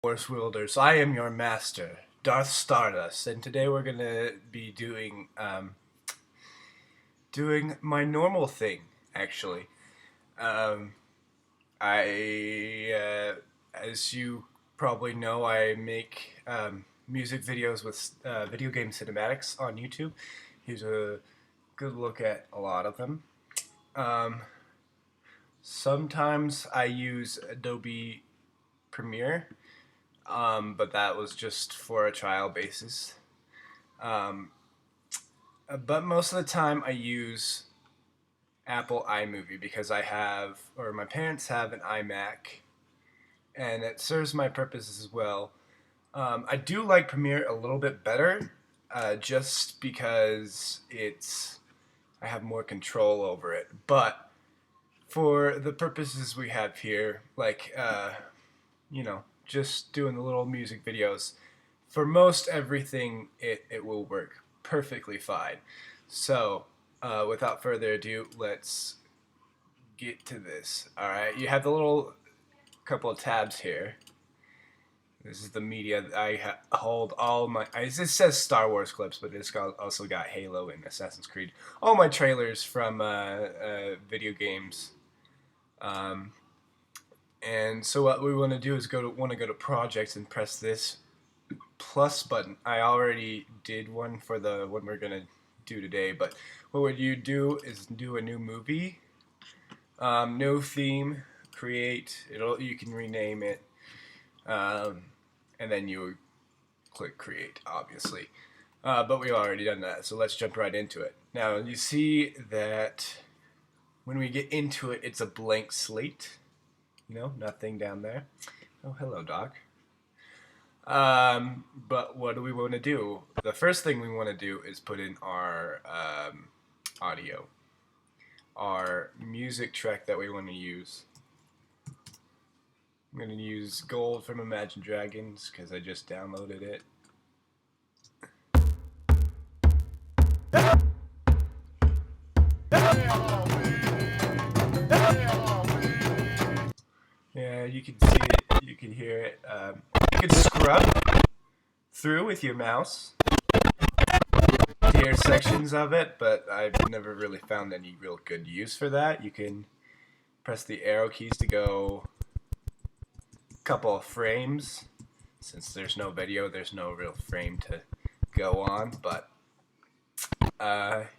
Force Wielders, I am your master, Darth Stardust, and today we're gonna be doing my normal thing. Actually, um, as you probably know, I make music videos with video game cinematics on YouTube. Here's a good look at a lot of them. Um, Sometimes I use Adobe Premiere, but that was just for a trial basis. Um, but most of the time I use Apple iMovie because or my parents have an iMac, and it serves my purposes as well. I do like Premiere a little bit better, just because I have more control over it. But for the purposes we have here, just doing the little music videos, for most everything, it will work perfectly fine. So, without further ado, let's get to this. All right, you have the little couple of tabs here. This is the media. Hold all my. It says Star Wars clips, but it's also got Halo and Assassin's Creed. All my trailers from video games. And so what we want to do is want to go to projects and press this plus button. I already did one for the one we're gonna do today, but what would you do is do a new movie, no theme, create. You can rename it, and then you would click create, obviously. But we've already done that, so let's jump right into it. Now you see that when we get into it, it's a blank slate. Nothing down there. Oh, hello, Doc. But what do we want to do? The first thing we want to do is put in our audio, our music track that we want to use. I'm going to use Gold from Imagine Dragons because I just downloaded it. Yeah, you can see it, you can hear it. You can scrub through with your mouse to hear sections of it, but I've never really found any real good use for that. You can press the arrow keys to go a couple of frames. Since there's no video, there's no real frame to go on, but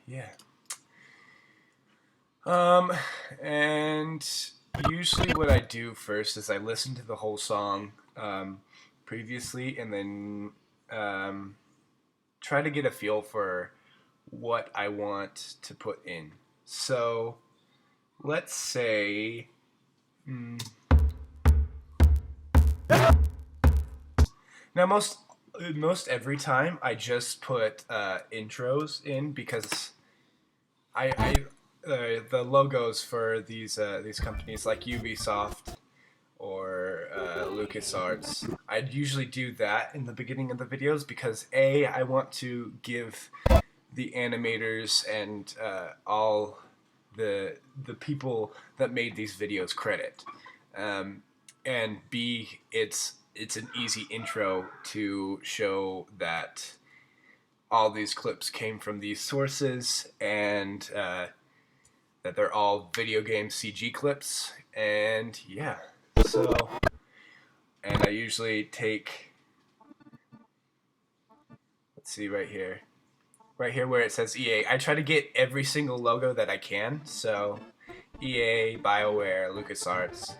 yeah. And usually what I do first is I listen to the whole song previously, and then try to get a feel for what I want to put in. So let's say now most every time I just put intros in because I the logos for these companies like Ubisoft or LucasArts, I'd usually do that in the beginning of the videos because I want to give the animators and all the people that made these videos credit, and B, it's an easy intro to show that all these clips came from these sources, and that they're all video game CG clips. And yeah, so, and I usually take, let's see right here where it says EA, I try to get every single logo that I can. So EA, BioWare, LucasArts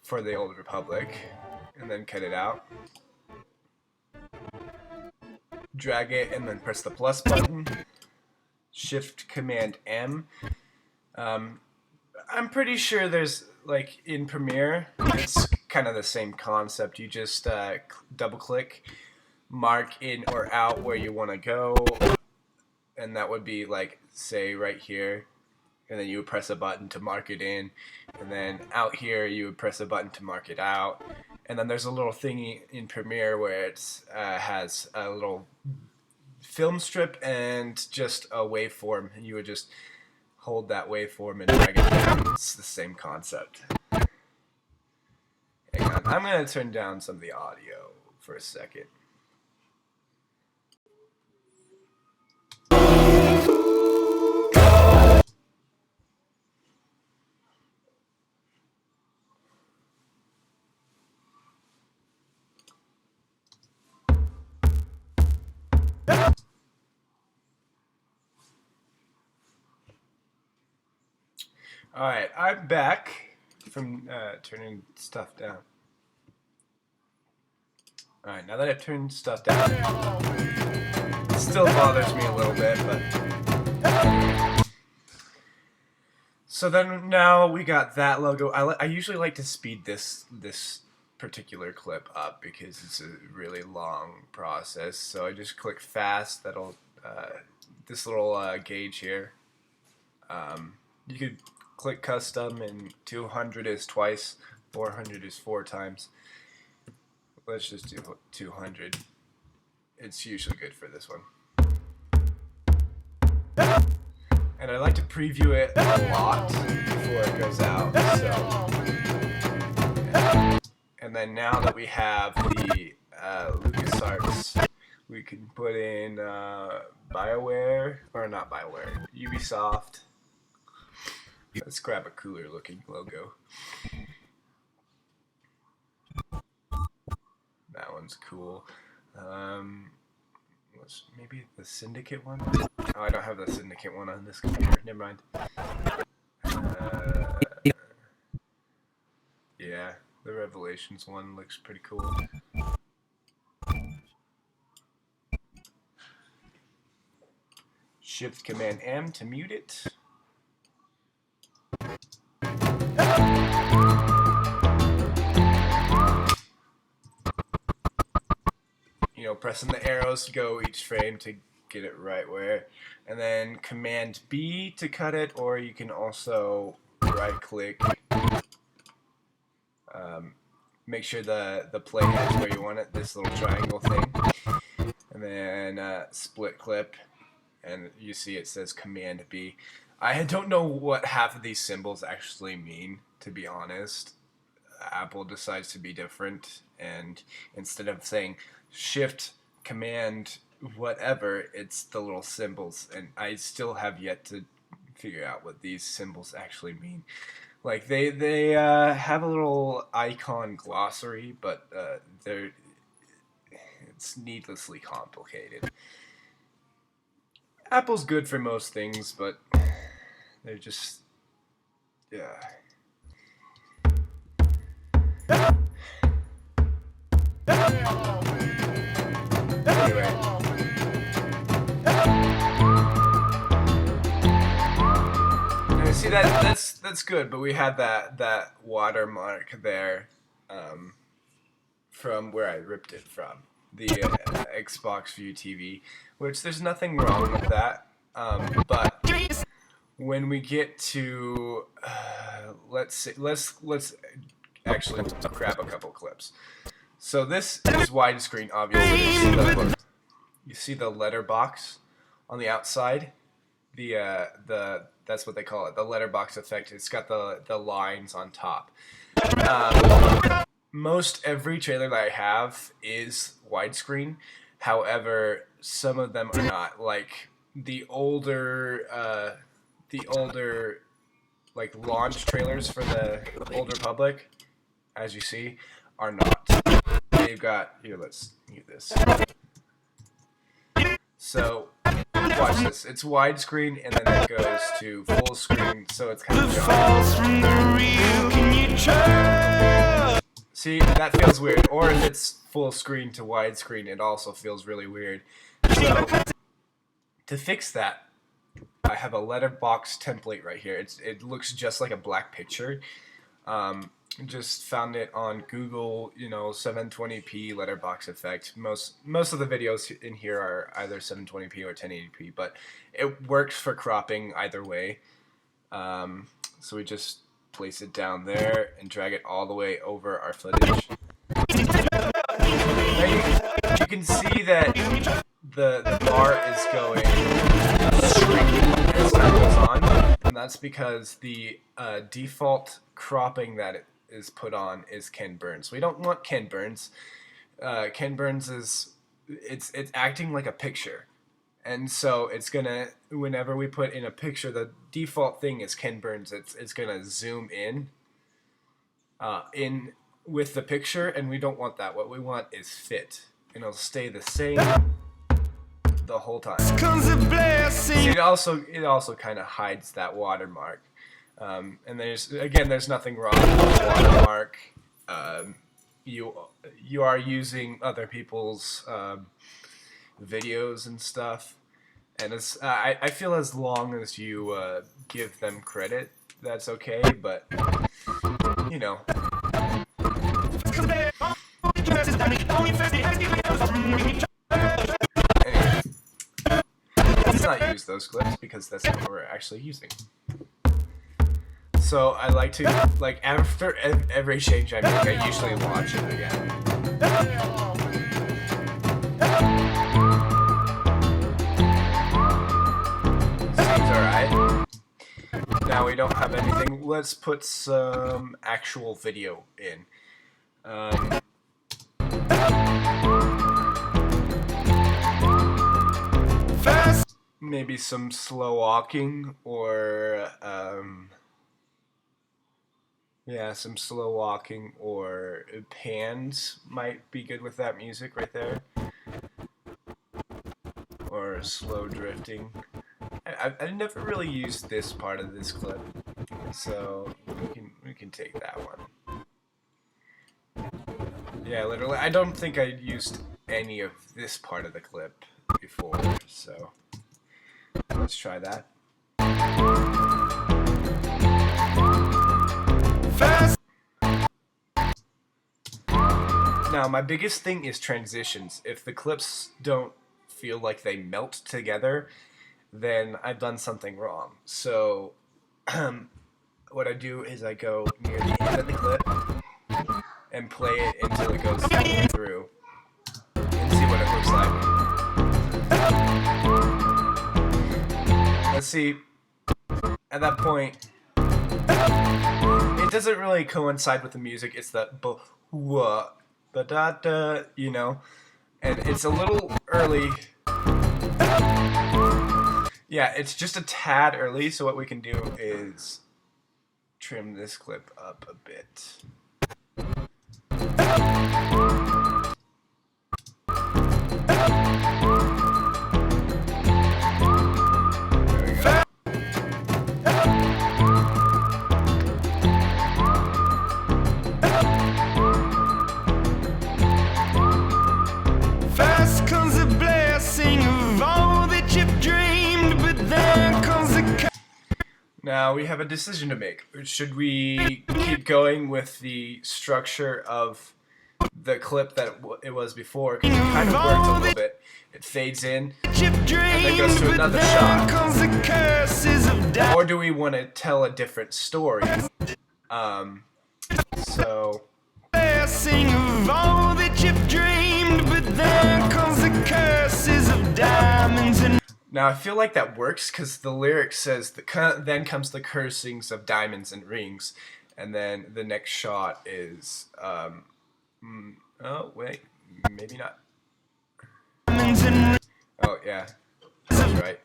for the Old Republic, and then cut it out, drag it, and then press the plus button, Shift Command M. I'm pretty sure there's, like, in Premiere, it's kind of the same concept. You just double click, mark in or out where you want to go, and that would be, like, say right here, and then you would press a button to mark it in, and then out here you would press a button to mark it out, and then there's a little thingy in Premiere where it has a little film strip and just a waveform, and you would just hold that waveform and drag it down. It's the same concept. Hang on. I'm gonna turn down some of the audio for a second. Alright, I'm back from turning stuff down. Alright, now that I've turned stuff down, it still bothers me a little bit, but... So then now we got that logo. I usually like to speed this particular clip up because it's a really long process. So I just click fast. That'll this little gauge here. You could click custom, and 200 is twice, 400 is 4 times. Let's just do 200. It's usually good for this one. And I like to preview it a lot before it goes out. So, and then now that we have the LucasArts, we can put in BioWare, or not BioWare, Ubisoft. Let's grab a cooler looking logo. That one's cool. Maybe the Syndicate one? Oh, I don't have the Syndicate one on this computer. Never mind. Yeah, the Revelations one looks pretty cool. Shift Command M to mute it. You know, pressing the arrows to go each frame to get it right where, and then Command B to cut it, or you can also right click, make sure the play head's where you want it, this little triangle thing, and then split clip, and you see it says Command B. I don't know what half of these symbols actually mean, to be honest. Apple decides to be different, and instead of saying Shift, Command, whatever, it's the little symbols, and I still have yet to figure out what these symbols actually mean. Like, they have a little icon glossary, but it's needlessly complicated. Apple's good for most things, but they're just, yeah. Anyway. Now, see, that's good, but we had that watermark there from where I ripped it from, the Xbox View TV, which there's nothing wrong with that, but when we get to let's actually grab a couple clips. So this is widescreen, obviously. You see the letterbox on the outside. That's what they call it, the letterbox effect. It's got the lines on top. Most every trailer that I have is widescreen. However, some of them are not. Like the older like launch trailers for the Old Republic, as you see, are not. They've got, here, let's mute this. So, watch this. It's widescreen, and then it goes to full screen, so it's kind of see, that feels weird. Or if it's full screen to widescreen, it also feels really weird. So, to fix that, I have a letterbox template right here. It looks just like a black picture. Just found it on Google, 720p letterbox effect. Most of the videos in here are either 720p or 1080p, but it works for cropping either way. So we just place it down there and drag it all the way over our footage. Now you can see that the bar is going shrinking as time goes on, and that's because the default cropping that is put on is Ken Burns. We don't want Ken Burns. Ken Burns is it's acting like a picture. And so it's gonna, whenever we put in a picture, the default thing is Ken Burns. It's gonna zoom in with the picture, and we don't want that. What we want is fit, and it'll stay the same the whole time. See, it also kind of hides that watermark. And there's nothing wrong with the watermark. You are using other people's videos and stuff, and I feel as long as you give them credit, that's okay. But you know, anyway, let's not use those clips because that's not what we're actually using. So I like to, after every change I make, I usually watch it again. Seems alright. Now we don't have anything. Let's put some actual video in. Maybe some slow walking, or yeah, some slow walking or pans might be good with that music right there. Or slow drifting. I've never really used this part of this clip, so we can take that one. Yeah, literally, I don't think I used any of this part of the clip before, so let's try that. Now, my biggest thing is transitions. If the clips don't feel like they melt together, then I've done something wrong. So, what I do is I go near the end of the clip and play it until it goes through and see what it looks like. Let's see. At that point, it doesn't really coincide with the music. It's the da-da-da, you know, and it's a little early. Yeah, it's just a tad early, so what we can do is trim this clip up a bit. There we go. First comes a blessing of all that you've dreamed, but then comes a... Now we have a decision to make. Should we keep going with the structure of the clip that it was before? Because it kind of worked a little bit. It fades in and then goes to another shot. Or do we want to tell a different story? So... Blessing of all that you've dreamed, but then comes the curses of diamonds and... Now I feel like that works because the lyric says, then comes the cursings of diamonds and rings, and then the next shot is, oh wait, maybe not. Oh yeah, that's right.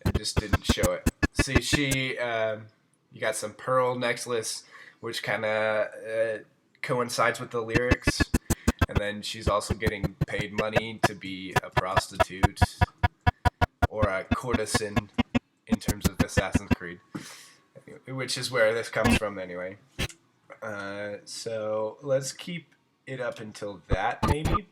It just didn't show it. See, you got some pearl necklace, which kind of coincides with the lyrics, and then she's also getting paid money to be a prostitute. Or a courtesan in terms of Assassin's Creed, which is where this comes from anyway. So let's keep it up until that, maybe.